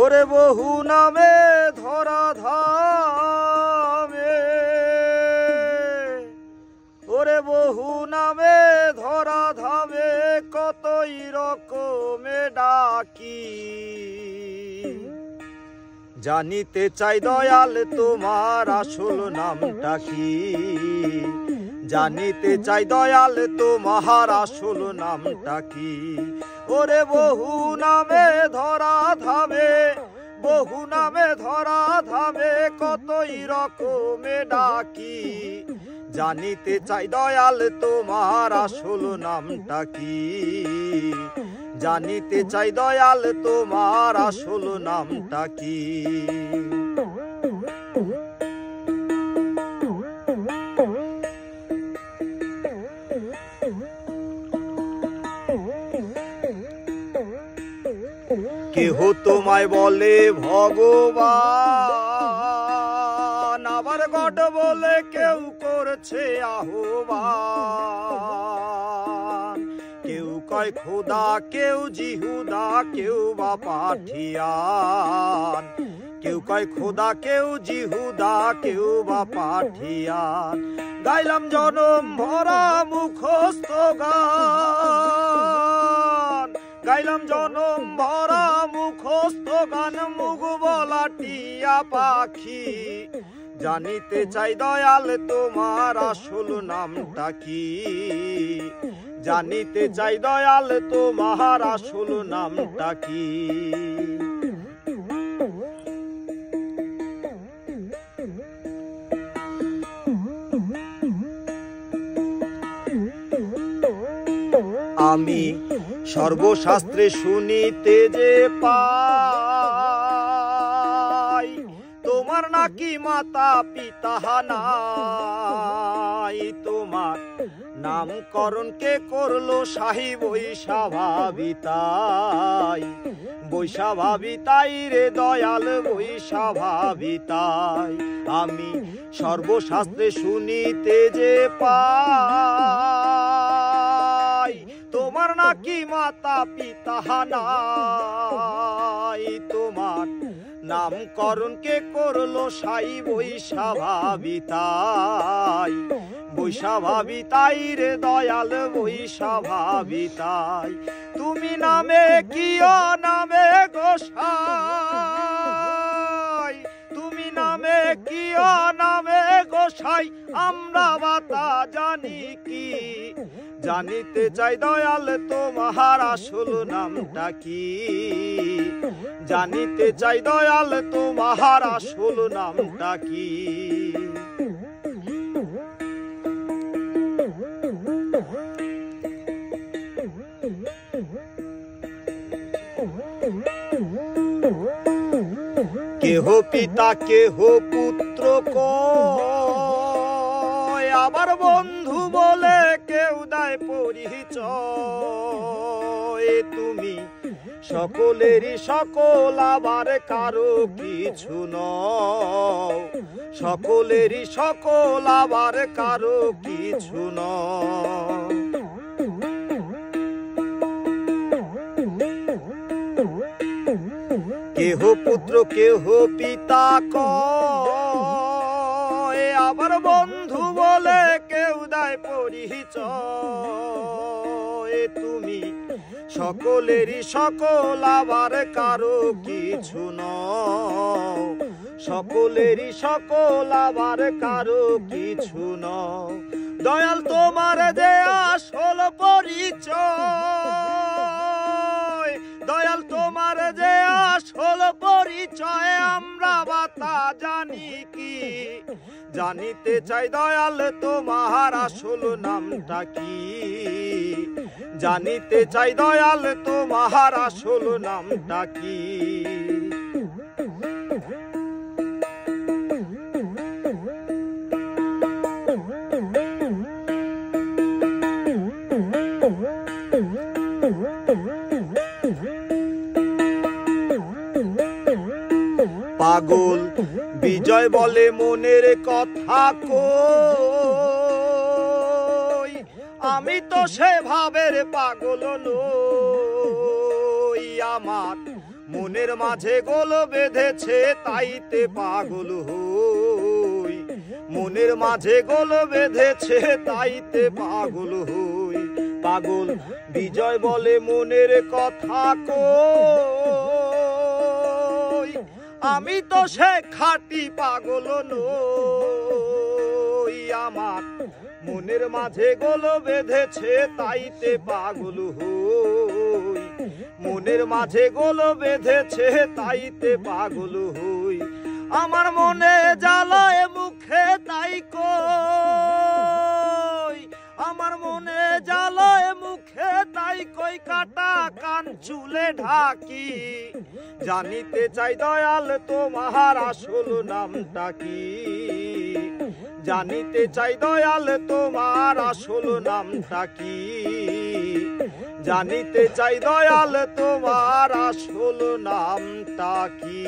ওরে বহু নামে ধরা ধামে, ওরে বহু নামে ধরা ধামে কতই রকমে ডাকি। জানিতে চাই দয়াল তোমার আসল নামটা কি, জানিতে চাই দয়াল তোমার আসল নামটা কি। ওরে বহু নামে ধরা ধামে, বহু নামে ধরা ধামে কতই রকমে ডাকি। জানিতে চাই দয়াল তোমার আসল নামটা কি, জানিতে চাই দয়াল তোমার আসল নামটা কি। কেহ তোমায় বলে ভগবান, আবার গড বলে কেউ করছে আহ্বান। কেউ কয় খোদা, কেউ জিহুদা, কেউ বা পাঠিয়ান। কেউ কয় খোদা, কেউ জিহুদা, কেউ বা পাঠিয়ান। গাইলাম জনম ভরা মুখস্থ গান, গাইলাম জনম ভরা মুখস্থ গান, মুখ বলা টিয়া পাখি। জানিতে চাই দয়াল তোমার আসল নামটা কি, জানিতে চাই দয়াল তোমার আসল নামটা কি। আমি সর্বশাস্ত্রে শুনিতে যে পাই, তোমার নাকি মাতা পিতা নাই। তোমার নামকরণ কে করলো শাহী বৈশাভাবিতাই, বৈশাভাবিতাই রে দয়াল বৈশাভাবিতাই। আমি সর্বশাস্ত্রে শুনিতে যে পাই, তোমার নাকি মাতা পিতা নাই। তোমার নামকরণ কে করলো শাহী বৈশাভাবিতাই, বৈশাভাবিতাই রে দয়াল বৈশাভাবিতাই। তুমি নামে কি নামে গোসাই, তুমি নামে কি নামে গোসাই, আমরা বাতা জানি কি। জানিতে চাই দয়াল তোমার আসল নামটা কি, জানিতে চাই দয়াল তোমার আসল নামটা কি। কেহ পিতা কেহ পুত্র কয়, আবার বন্ধু বলে কেউ দেয় পরিচয়। তুমি সকলেরই সকল, আবার কারো কিছু নও। সকলেরই সকল, আবার কারো কিছু নও। কেহ পুত্র কেহ পিতা কয়, আবার বন্ধু বলে কেউ দেয় পরিচয়। তুমি সকলেরই সকল, আবার কারো কিছু নও। সকলেরই সকল, আবার কারো কিছু নও। দয়াল তোমার যে আসল পরিচয়, দয়াল তোমার যে আসল পরিচয়, আমরা বাতা জানি কি। জানিতে চাই দয়াল তোমার আসল নামটা কি, জানিতে চাই দয়াল তোমার আসল নামটা কি। পাগল বিজয় বলে মনের কথা কই, আমি তো সে ভাবের পাগল নই। আমার মনের মাঝে গোল বেঁধেছে তাইতে পাগল হই, মনের মাঝে গোল বেঁধেছে তাইতে পাগল হই। পাগল বিজয় বলে মনের কথা কই, আমি তো সে খাঁটি পাগল নই। আমার মনের মাঝে গোল বেঁধেছে তাইতে পাগল হই, মনের মাঝে গোল বেঁধেছে তাইতে পাগল হই। আমার মনে জ্বালায় মুখে তাই কই, আমার মনে জ্বালায় মুখে তাই কই, কাটা কান চুলে ঢাকি। জানিতে চাই দয়াল তোমার আসল নামটা কি, জানিতে চাই দয়াল তোমার আসল নামটা কি, জানিতে চাই দয়াল তোমার আসল নামটা কি।